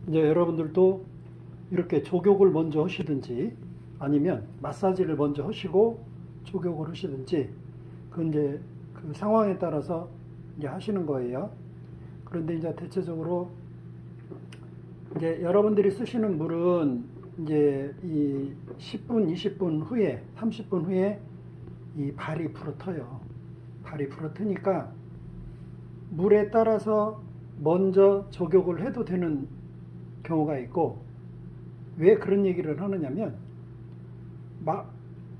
이제 여러분들도 이렇게 족욕을 먼저 하시든지 아니면 마사지를 먼저 하시고 족욕을 하시든지 그건 이제 그 상황에 따라서 이제 하시는 거예요. 그런데 이제 대체적으로 이제 여러분들이 쓰시는 물은 이제 이 10분, 20분 후에, 30분 후에 이 발이 불어터요. 발이 불어트니까 물에 따라서 먼저 족욕을 해도 되는 경우가 있고, 왜 그런 얘기를 하느냐면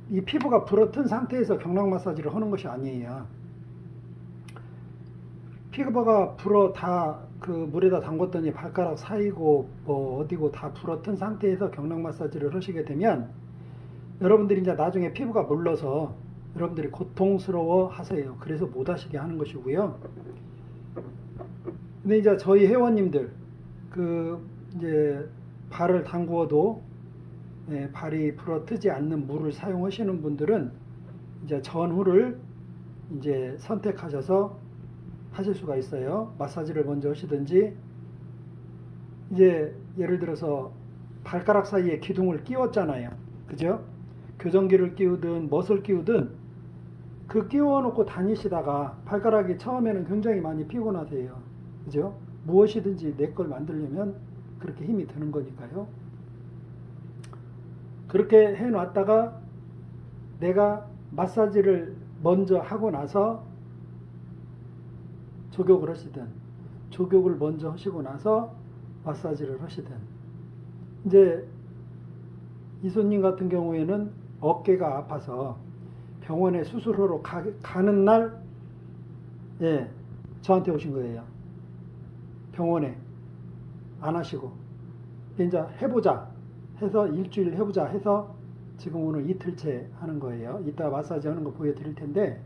이 피부가 불어튼 상태에서 경락 마사지를 하는 것이 아니에요. 피부가 불어 다 그 물에다 담궜더니 발가락 사이고 뭐 어디고 다 불어튼 상태에서 경락 마사지를 하시게 되면 여러분들이 이제 나중에 피부가 물러서 여러분들이 고통스러워 하세요. 그래서 못 하시게 하는 것이고요. 근데 이제 저희 회원님들 그 이제 발을 담그어도 발이 불어트지 않는 물을 사용하시는 분들은 이제 전후를 이제 선택하셔서 하실 수가 있어요. 마사지를 먼저 하시든지, 이제 예를 들어서 발가락 사이에 기둥을 끼웠잖아요. 그죠? 교정기를 끼우든 멋을 끼우든 그 끼워놓고 다니시다가 발가락이 처음에는 굉장히 많이 피곤하세요. 그죠? 무엇이든지 내 걸 만들려면 그렇게 힘이 드는 거니까요. 그렇게 해놨다가 내가 마사지를 먼저 하고 나서 족욕을 하시든, 족욕을 먼저 하시고 나서 마사지를 하시든, 이제 이손님 같은 경우에는 어깨가 아파서 병원에 수술하러 가는 날, 저한테 오신 거예요. 병원에 안 하시고, 이제 해보자 해서 일주일 해보자 해서 지금 오늘 이틀째 하는 거예요. 이따 마사지 하는 거 보여드릴 텐데,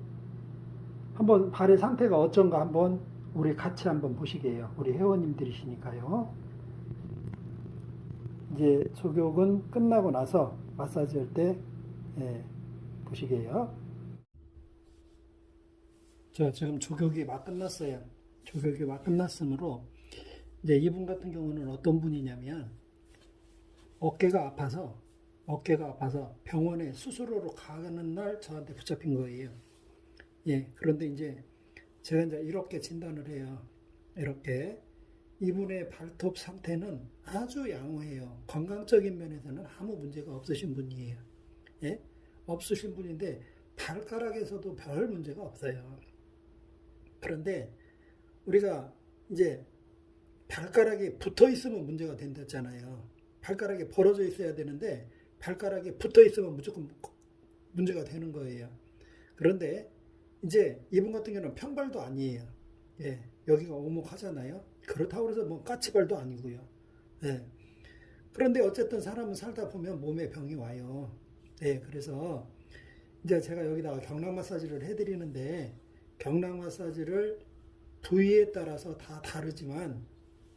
한번 발의 상태가 어쩐가 한번 우리 같이 한번 보시게요. 우리 회원님들이시니까요. 이제 족욕은 끝나고 나서 마사지 할 때 보시게요. 자, 지금 족욕이 막 끝났어요. 족욕이 막 끝났으므로 이제 이분 같은 경우는 어떤 분이냐면 어깨가 아파서 병원에 수술하러 가는 날 저한테 붙잡힌 거예요. 그런데 이제 제가 이제 이렇게 진단을 해요. 이렇게 이분의 발톱 상태는 아주 양호해요. 건강적인 면에서는 아무 문제가 없으신 분이에요. 없으신 분인데 발가락에서도 별 문제가 없어요. 그런데 우리가 이제 발가락이 붙어 있으면 문제가 된다잖아요. 발가락이 벌어져 있어야 되는데 발가락이 붙어 있으면 무조건 문제가 되는 거예요. 그런데 이제 이분 같은 경우는 평발도 아니에요. 여기가 오목하잖아요. 그렇다고 해서 뭐 까치발도 아니고요. 그런데 어쨌든 사람은 살다 보면 몸에 병이 와요. 그래서 이제 제가 여기다가 경락 마사지를 해드리는데 경락 마사지를 부위에 따라서 다 다르지만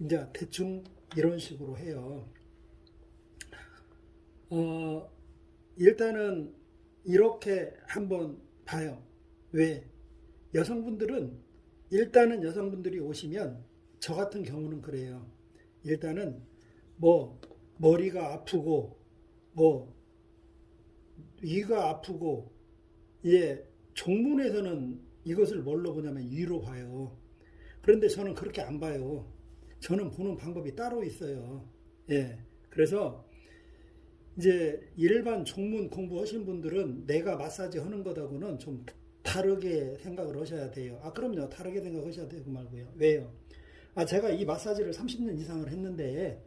이제 대충 이런 식으로 해요. 일단은 이렇게 한번 봐요. 왜? 일단은 여성분들이 오시면 저 같은 경우는 그래요. 일단은 뭐 머리가 아프고 뭐 위가 아프고 종문에서는 이것을 뭘로 보냐면 위로 봐요. 그런데 저는 그렇게 안 봐요. 저는 보는 방법이 따로 있어요. 그래서 이제 일반 종문 공부하신 분들은 내가 마사지 하는 것하고는 좀 다르게 생각을 하셔야 돼요. 그럼요. 다르게 생각하셔야 되고 말고요. 왜요? 제가 이 마사지를 30년 이상을 했는데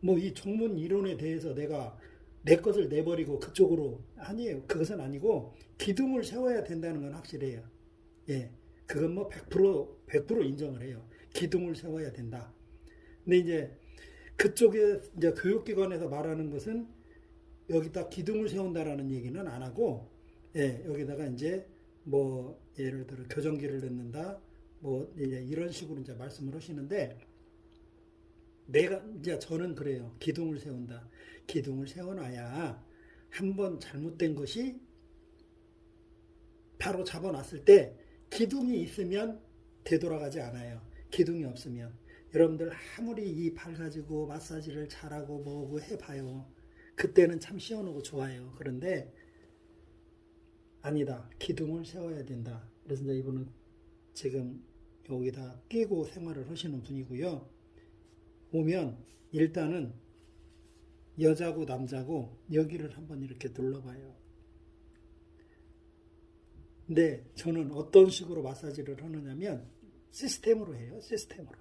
뭐 이 종문 이론에 대해서 내가 내 것을 내버리고 그쪽으로 아니에요. 그것은 아니고 기둥을 세워야 된다는 건 확실해요. 그건 뭐 100% 인정을 해요. 기둥을 세워야 된다. 근데 이제 그쪽에 이제 교육기관에서 말하는 것은 여기다 기둥을 세운다라는 얘기는 안 하고, 여기다가 이제 뭐 예를 들어 교정기를 넣는다, 뭐 이제 이런 식으로 이제 말씀을 하시는데, 저는 그래요. 기둥을 세운다. 기둥을 세워놔야 한번 잘못된 것이 바로 잡아놨을 때 기둥이 있으면 되돌아가지 않아요. 기둥이 없으면. 여러분들 아무리 이 발 가지고 마사지를 잘하고 뭐고 해봐요. 그때는 참 시원하고 좋아요. 그런데 아니다. 기둥을 세워야 된다. 그래서 이제 이분은 지금 여기다 끼고 생활을 하시는 분이고요. 오면 일단은 여자고 남자고 여기를 한번 이렇게 눌러봐요. 근데 저는 어떤 식으로 마사지를 하느냐면 시스템으로 해요. 시스템으로.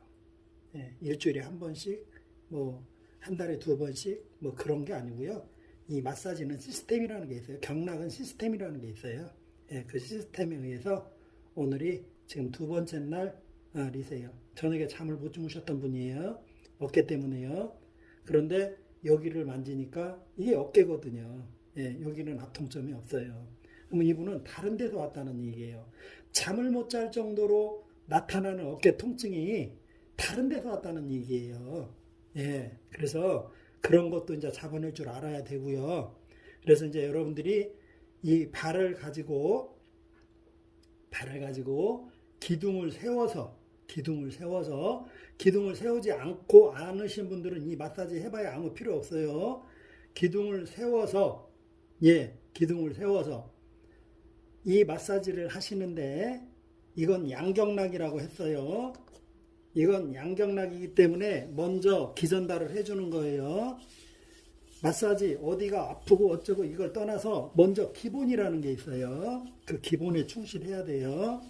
예, 일주일에 한 번씩, 뭐 한 달에 두 번씩, 뭐 그런 게 아니고요. 이 마사지는 시스템이라는 게 있어요. 경락은 시스템이라는 게 있어요. 예, 그 시스템에 의해서 오늘이 지금 두 번째 날이세요. 저녁에 잠을 못 주무셨던 분이에요. 어깨 때문에요. 그런데 여기를 만지니까 이게 어깨거든요. 예, 여기는 아통점이 없어요. 그러면 이분은 다른 데서 왔다는 얘기예요. 잠을 못 잘 정도로 나타나는 어깨 통증이 다른 데서 왔다는 얘기예요. 예, 그래서 그런 것도 이제 잡아낼 줄 알아야 되고요. 그래서 이제 여러분들이 이 발을 가지고 기둥을 세우지 않으신 분들은 이 마사지 해봐야 아무 필요 없어요. 기둥을 세워서 이 마사지를 하시는데 이건 양경락이라고 했어요. 이건 양경락이기 때문에 먼저 기전달을 해주는 거예요. 마사지 어디가 아프고 어쩌고 이걸 떠나서 먼저 기본이라는 게 있어요. 그 기본에 충실해야 돼요.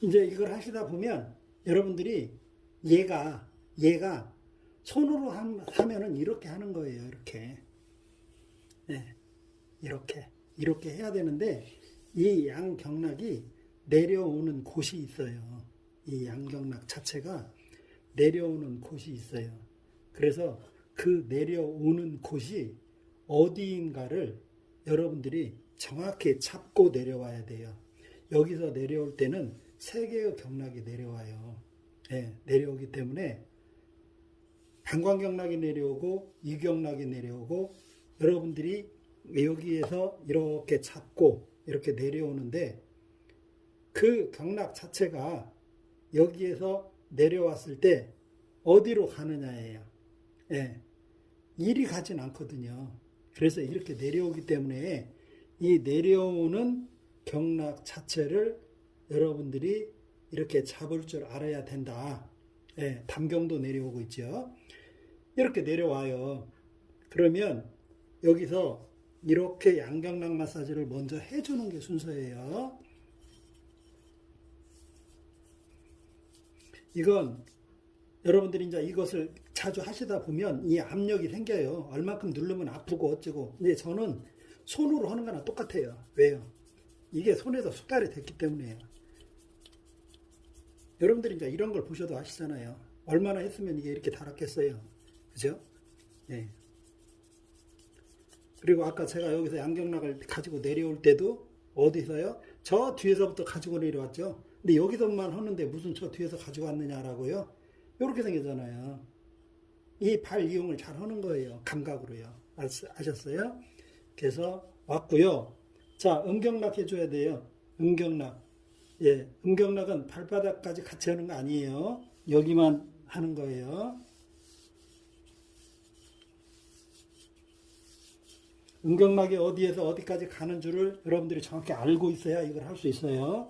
이제 이걸 하시다 보면 여러분들이 얘가 손으로 하면은 이렇게 하는 거예요. 이렇게. 네, 이렇게 해야 되는데 이 양경락이 내려오는 곳이 있어요. 이 양경락 자체가 내려오는 곳이 있어요. 그래서 그 내려오는 곳이 어디인가를 여러분들이 정확히 잡고 내려와야 돼요. 여기서 내려올 때는 세 개의 경락이 내려와요. 네, 내려오기 때문에 방광경락이 내려오고 이경락이 내려오고 여러분들이 여기에서 이렇게 잡고 이렇게 내려오는데 그 경락 자체가 여기에서 내려왔을 때 어디로 가느냐예요. 예, 이리 가진 않거든요. 그래서 이렇게 내려오기 때문에 이 내려오는 경락 자체를 여러분들이 이렇게 잡을 줄 알아야 된다. 예, 담경도 내려오고 있죠. 이렇게 내려와요. 그러면 여기서 이렇게 양경락 마사지를 먼저 해주는 게 순서예요. 이건 여러분들이 이제 이것을 자주 하시다 보면 이 압력이 생겨요. 얼마큼 누르면 아프고 어쩌고. 근데 저는 손으로 하는 거랑 똑같아요. 왜요? 이게 손에서 숙달이 됐기 때문에요. 여러분들이 이제 이런 걸 보셔도 아시잖아요. 얼마나 했으면 이게 이렇게 달았겠어요. 그죠? 네. 그리고 아까 제가 여기서 양경락을 가지고 내려올 때도 어디서요? 저 뒤에서부터 가지고 내려왔죠. 근데 여기서만 하는데 무슨 저 뒤에서 가지고 왔느냐라고요. 이렇게 생겼잖아요. 이 발 이용을 잘 하는 거예요. 감각으로요. 아셨어요? 그래서 왔고요. 자, 음경락 해줘야 돼요. 음경락. 예, 음경락은 발바닥까지 같이 하는 거 아니에요. 여기만 하는 거예요. 음경락이 어디에서 어디까지 가는 줄을 여러분들이 정확히 알고 있어야 이걸 할 수 있어요.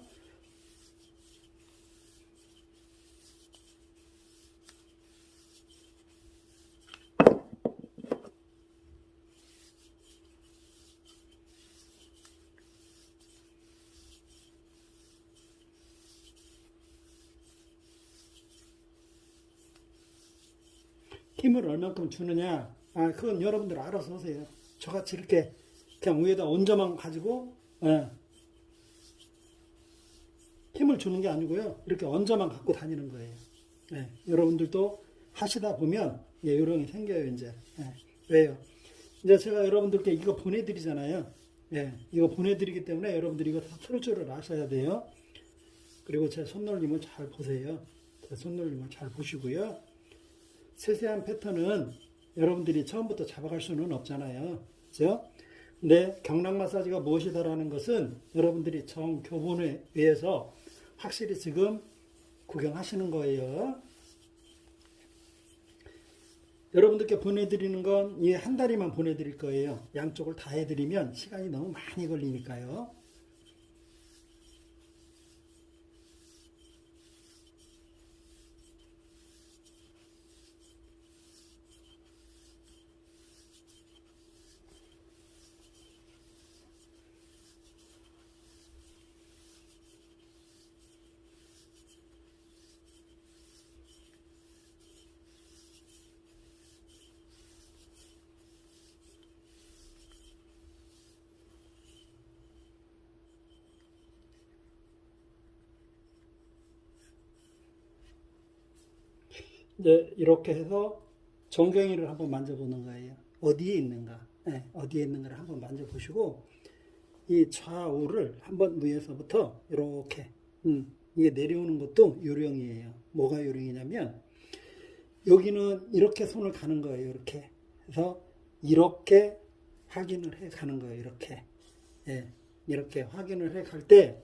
힘을 얼만큼 주느냐, 그건 여러분들 알아서 하세요. 저같이 이렇게 그냥 위에다 얹어만 가지고, 힘을 주는 게 아니고요. 이렇게 얹어만 갖고 다니는 거예요. 여러분들도 하시다 보면, 요령이 생겨요, 이제. 왜요? 이제 제가 여러분들께 이거 보내드리잖아요. 이거 보내드리기 때문에 여러분들이 이거 다 틀 줄을 아셔야 돼요. 그리고 제 손놀림을 잘 보세요. 제 손놀림을 잘 보시고요. 세세한 패턴은 여러분들이 처음부터 잡아갈 수는 없잖아요. 그죠? 근데 경락 마사지가 무엇이다라는 것은 여러분들이 정교본에 의해서 확실히 지금 구경하시는 거예요. 여러분들께 보내드리는 건 이 한 다리만 보내드릴 거예요. 양쪽을 다 해드리면 시간이 너무 많이 걸리니까요. 이제 이렇게 해서 정경이를 한번 만져보는 거예요. 어디에 있는가? 어디에 있는가를 한번 만져보시고 이 좌우를 한번 위에서부터 이렇게 이게 내려오는 것도 요령이에요. 뭐가 요령이냐면 여기는 이렇게 손을 가는 거예요. 이렇게 그래서 이렇게 확인을 해 가는 거예요. 이렇게 이렇게 확인을 해 갈 때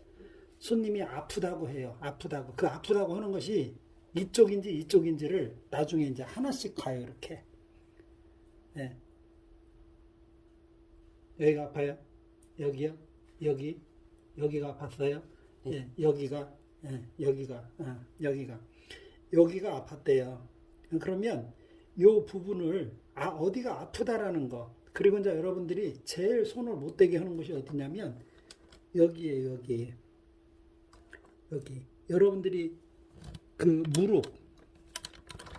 손님이 아프다고 해요. 아프다고 그 아프다고 하는 것이 이쪽인지 이쪽인지를 나중에 이제 하나씩 가요. 이렇게 여기가 아파요. 여기요. 여기가 아팠어요. 여기가 여기가 아팠대요. 그러면 요 부분을 어디가 아프다라는 거 그리고 이제 여러분들이 제일 손을 못 대게 하는 것이 어디냐면 여기에요. 여기 여러분들이 그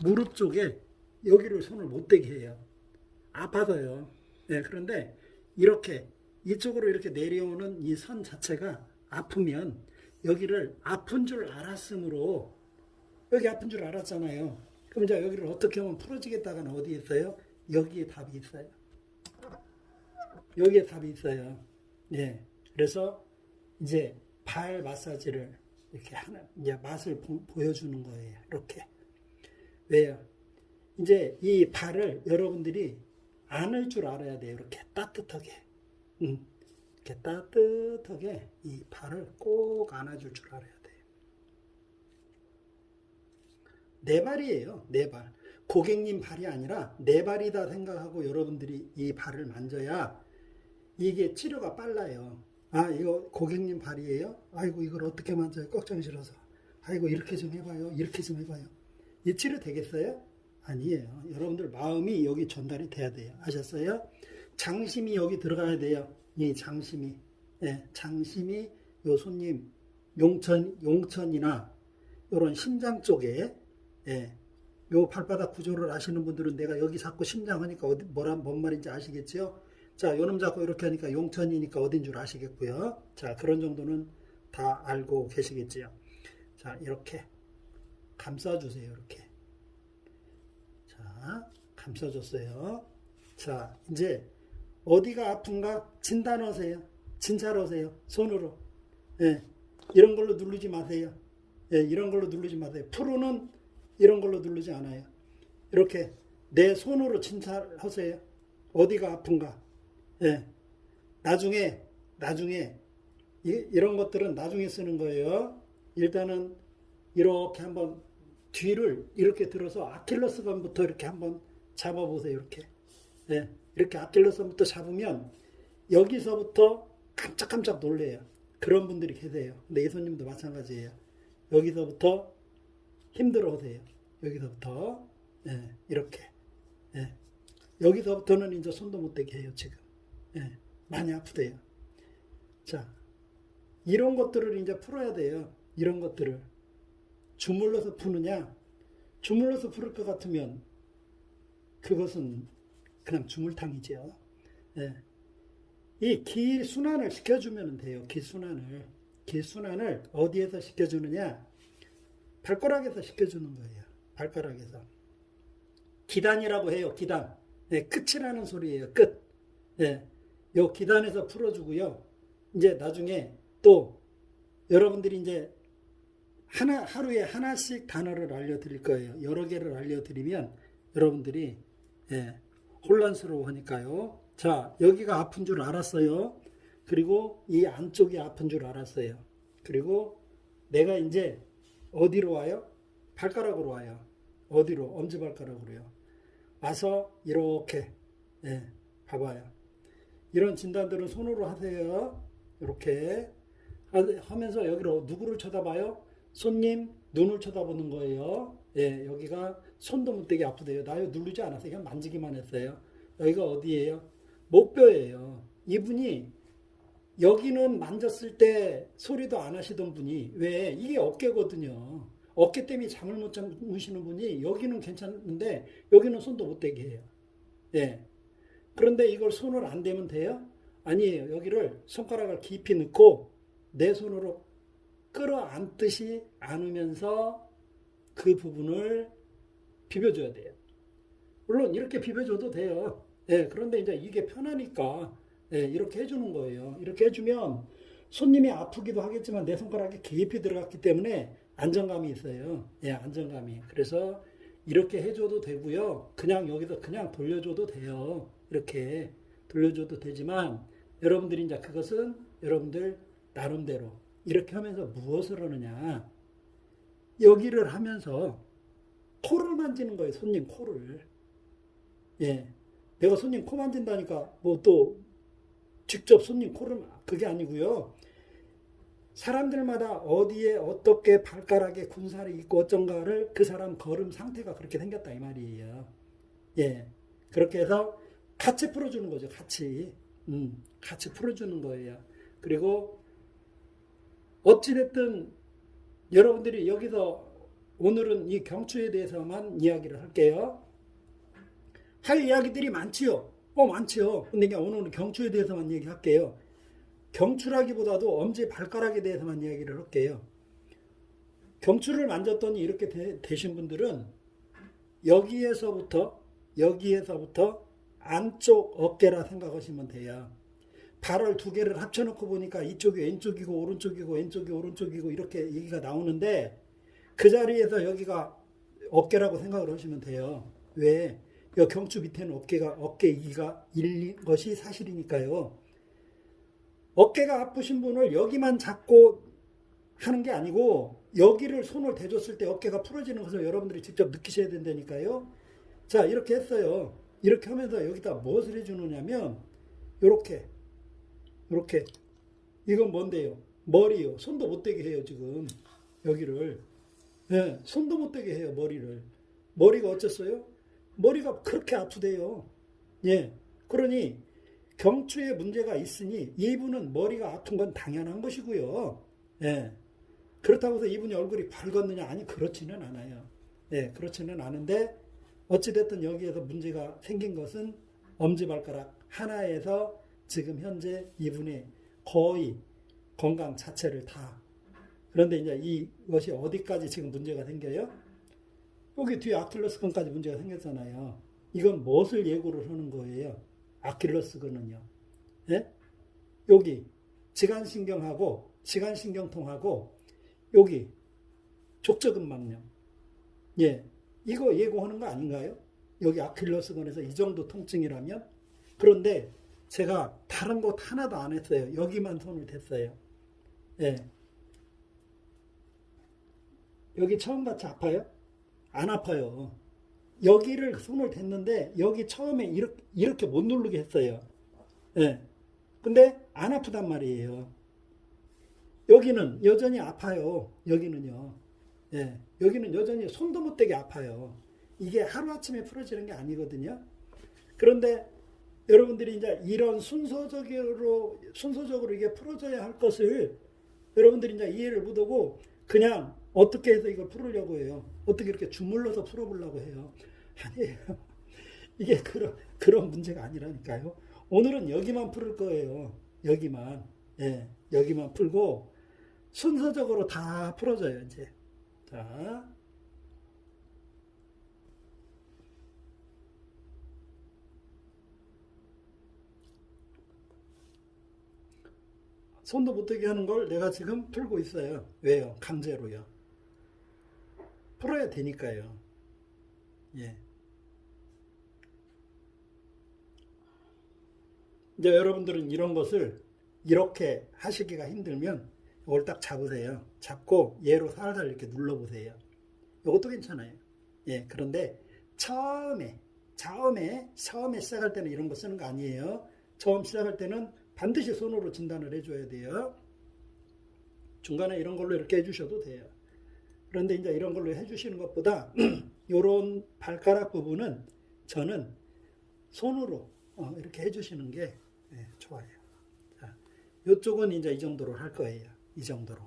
무릎 쪽에 여기를 손을 못 대게 해요. 아파서요. 그런데 이렇게 이쪽으로 이렇게 내려오는 이 선 자체가 아프면 여기를 아픈 줄 알았으므로 여기 아픈 줄 알았잖아요. 그럼 이제 여기를 어떻게 하면 풀어지겠다가는 어디에 있어요? 여기에 답이 있어요. 여기에 답이 있어요. 그래서 이제 발 마사지를 이렇게 하는 이제 맛을 보여주는 거예요. 이렇게. 왜요? 이제 이 발을 여러분들이 안을 줄 알아야 돼요. 이렇게 따뜻하게. 이렇게 따뜻하게 이 발을 꼭 안아줄 줄 알아야 돼요. 내 발이에요. 내 발. 고객님 발이 아니라 내 발이다 생각하고 여러분들이 이 발을 만져야 이게 치료가 빨라요. 이거 고객님 발이에요? 아이고, 이걸 어떻게 만져요? 꺽정 싫어서. 아이고, 이렇게 좀 해봐요. 이렇게 좀 해봐요. 이 치료 되겠어요? 아니에요. 여러분들 마음이 여기 전달이 돼야 돼요. 아셨어요? 장심이 여기 들어가야 돼요. 이 장심이. 장심이 요 손님 용천이나 요런 심장 쪽에 요 발바닥 구조를 아시는 분들은 내가 여기 자꾸 심장 하니까 뭔 말인지 아시겠죠? 자, 요놈 잡고 이렇게 하니까 용천이니까 어딘 줄 아시겠고요. 자, 그런 정도는 다 알고 계시겠지요. 자, 이렇게 감싸주세요. 이렇게. 자, 감싸줬어요. 자, 이제 어디가 아픈가 진단하세요. 진찰하세요. 손으로. 이런 걸로 누르지 마세요. 이런 걸로 누르지 마세요. 프로는 이런 걸로 누르지 않아요. 이렇게 내 손으로 진찰하세요. 어디가 아픈가. 나중에 이런 것들은 나중에 쓰는 거예요. 일단은 이렇게 한번 뒤를 이렇게 들어서 아킬레스건부터 이렇게 한번 잡아보세요. 이렇게. 이렇게 아킬레스건부터 잡으면 여기서부터 깜짝깜짝 놀래요. 그런 분들이 계세요. 근데 이 손님도 마찬가지예요. 여기서부터 힘들어하세요. 여기서부터 이렇게. 여기서부터는 이제 손도 못 대게 해요. 지금. 많이 아프대요. 자, 이런 것들을 이제 풀어야 돼요. 이런 것들을. 주물러서 푸느냐? 주물러서 풀을 것 같으면 그것은 그냥 주물탕이죠. 예. 이 기순환을 시켜주면 돼요. 기순환을 어디에서 시켜주느냐? 발가락에서 시켜주는 거예요. 발가락에서. 기단이라고 해요. 기단. 네, 끝이라는 소리예요. 끝. 네, 요 기단에서 풀어주고요. 이제 나중에 또 여러분들이 이제 하루에 하나씩 단어를 알려드릴 거예요. 여러 개를 알려드리면 여러분들이 혼란스러워하니까요. 자, 여기가 아픈 줄 알았어요. 그리고 이 안쪽이 아픈 줄 알았어요. 그리고 내가 이제 어디로 와요? 발가락으로 와요. 어디로? 엄지발가락으로요. 와서 이렇게 봐봐요. 이런 진단들은 손으로 하세요. 이렇게 하면서 여기로 누구를 쳐다봐요? 손님 눈을 쳐다보는 거예요. 여기가 손도 못 대게 아프대요. 나요 누르지 않았어요. 그냥 만지기만 했어요. 여기가 어디예요? 목뼈예요. 이분이 여기는 만졌을 때 소리도 안 하시던 분이 왜 이게 어깨거든요. 어깨 때문에 잠을 못 주무시는 분이 여기는 괜찮은데 여기는 손도 못 대게 해요. 그런데 이걸 손을 안 대면 돼요? 아니에요. 여기를 손가락을 깊이 넣고 내 손으로 끌어안듯이 안으면서 그 부분을 비벼줘야 돼요. 물론 이렇게 비벼줘도 돼요. 그런데 이제 이게 편하니까 이렇게 해주는 거예요. 이렇게 해주면 손님이 아프기도 하겠지만 내 손가락이 깊이 들어갔기 때문에 안정감이 있어요. 안정감이. 그래서 이렇게 해줘도 되고요. 그냥 여기서 그냥 돌려줘도 돼요. 이렇게 돌려줘도 되지만 여러분들이 이제 그것은 여러분들 나름대로 이렇게 하면서 무엇을 하느냐. 여기를 하면서 코를 만지는 거예요. 손님 코를. 내가 손님 코 만진다니까 뭐 또 직접 손님 코를 그게 아니고요. 사람들마다 어디에 어떻게 발가락에 군살이 있고 어쩐가를 그 사람 걸음 상태가 그렇게 생겼다 이 말이에요. 그렇게 해서 같이 풀어주는 거죠. 같이 풀어주는 거예요. 그리고 어찌됐든 여러분들이 여기서 오늘은 이 경추에 대해서만 이야기를 할게요. 할 이야기들이 많지요. 많지요. 근데 오늘은 경추에 대해서만 얘기할게요. 경추라기보다도 엄지 발가락에 대해서만 이야기를 할게요. 경추를 만졌더니 이렇게 되신 분들은 여기에서부터 안쪽 어깨라 생각하시면 돼요. 발을 두 개를 합쳐놓고 보니까 이쪽이 왼쪽이고 오른쪽이고 왼쪽이 오른쪽이고 이렇게 얘기가 나오는데 그 자리에서 여기가 어깨라고 생각을 하시면 돼요. 왜? 이 경추 밑에는 어깨 이가 일린 것이 사실이니까요. 어깨가 아프신 분을 여기만 잡고 하는 게 아니고 여기를 손을 대줬을 때 어깨가 풀어지는 것을 여러분들이 직접 느끼셔야 된다니까요. 자, 이렇게 했어요. 이렇게 하면서 여기다 무엇을 해주느냐면 이렇게 이건 뭔데요? 머리요. 손도 못 대게 해요. 지금 여기를 손도 못 대게 해요. 머리가 어쨌어요? 머리가 그렇게 아프대요. 그러니 경추에 문제가 있으니 이분은 머리가 아픈 건 당연한 것이고요. 그렇다고 해서 이분이 얼굴이 밝았느냐? 아니, 그렇지는 않아요. 그렇지는 않은데 어찌됐든 여기에서 문제가 생긴 것은 엄지발가락 하나에서 지금 현재 이분의 거의 건강 자체를 다. 그런데 이제 이것이 어디까지 지금 문제가 생겨요? 여기 뒤에 아킬레스건까지 문제가 생겼잖아요. 이건 무엇을 예고를 하는 거예요? 아킬레스건은요. 여기 지간신경하고 지간신경통하고 여기 족저근막염. 이거 예고하는 거 아닌가요? 여기 아킬레스건에서 이 정도 통증이라면? 그런데 제가 다른 것 하나도 안 했어요. 여기만 손을 댔어요. 여기 처음같이 아파요? 안 아파요. 여기를 손을 댔는데 여기 처음에 이렇게 못 누르게 했어요. 근데 안 아프단 말이에요. 여기는 여전히 아파요. 여기는요. 여기는 여전히 손도 못 대게 아파요. 이게 하루아침에 풀어지는 게 아니거든요. 그런데 여러분들이 이제 이런 순서적으로 이게 풀어져야 할 것을 여러분들이 이제 이해를 못하고 그냥 어떻게 해서 이걸 풀으려고 해요. 어떻게 이렇게 주물러서 풀어보려고 해요. 아니에요. 이게 그런 문제가 아니라니까요. 오늘은 여기만 풀을 거예요. 여기만. 예, 여기만 풀고 순서적으로 다 풀어져요, 이제. 자, 손도 못 대게 하는 걸 내가 지금 풀고 있어요. 왜요? 강제로요. 풀어야 되니까요. 예. 이제 여러분들은 이런 것을 이렇게 하시기가 힘들면 이걸 딱 잡으세요. 잡고 얘로 살살 이렇게 눌러보세요. 이것도 괜찮아요. 예, 그런데 처음에 시작할 때는 이런 거 쓰는 거 아니에요. 처음 시작할 때는 반드시 손으로 진단을 해줘야 돼요. 중간에 이런 걸로 이렇게 해주셔도 돼요. 그런데 이제 이런 걸로 해주시는 것보다 이런 발가락 부분은 저는 손으로 이렇게 해주시는 게 좋아요. 자, 이쪽은 이제 이 정도로 할 거예요. 이 정도로.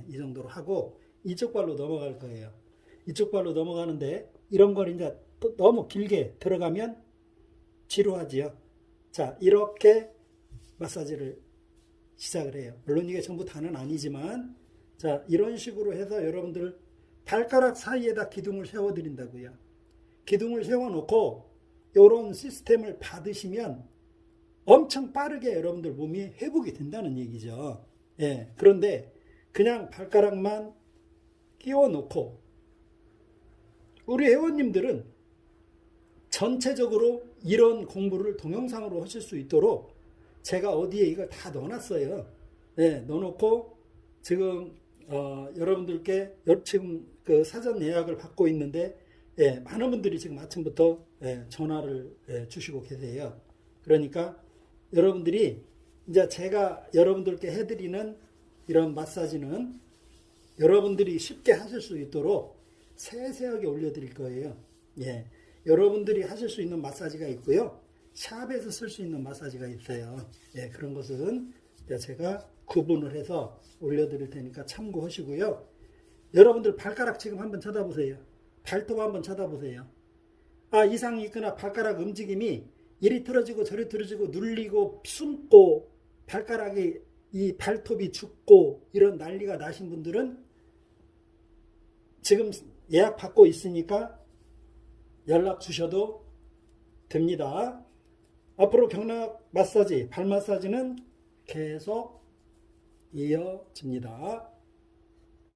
이 정도로 하고 이쪽 발로 넘어갈 거예요. 이쪽 발로 넘어가는데 이런 걸 이제 너무 길게 들어가면 지루하지요. 자, 이렇게 마사지를 시작을 해요. 물론 이게 전부 다는 아니지만, 자, 이런 식으로 해서 여러분들 발가락 사이에다 기둥을 세워드린다고요. 기둥을 세워놓고 이런 시스템을 받으시면 엄청 빠르게 여러분들 몸이 회복이 된다는 얘기죠. 예, 그런데 그냥 발가락만 끼워 놓고 우리 회원님들은 전체적으로 이런 공부를 동영상으로 하실 수 있도록 제가 어디에 이걸 다 넣어놨어요. 예, 넣어놓고 지금 여러분들께 지금 그 사전 예약을 받고 있는데 많은 분들이 지금 아침부터 전화를 주시고 계세요. 그러니까 여러분들이 이제 제가 여러분들께 해드리는 이런 마사지는 여러분들이 쉽게 하실 수 있도록 세세하게 올려드릴 거예요. 예, 여러분들이 하실 수 있는 마사지가 있고요. 샵에서 쓸 수 있는 마사지가 있어요. 예, 그런 것은 제가 구분을 해서 올려드릴 테니까 참고하시고요. 여러분들 발가락 지금 한번 쳐다보세요. 발톱 한번 쳐다보세요. 이상이 있거나 발가락 움직임이 이리 틀어지고 저리 틀어지고 눌리고 숨고 발가락이 이 발톱이 죽고 이런 난리가 나신 분들은 지금 예약 받고 있으니까 연락 주셔도 됩니다. 앞으로 경락 마사지, 발 마사지는 계속 이어집니다.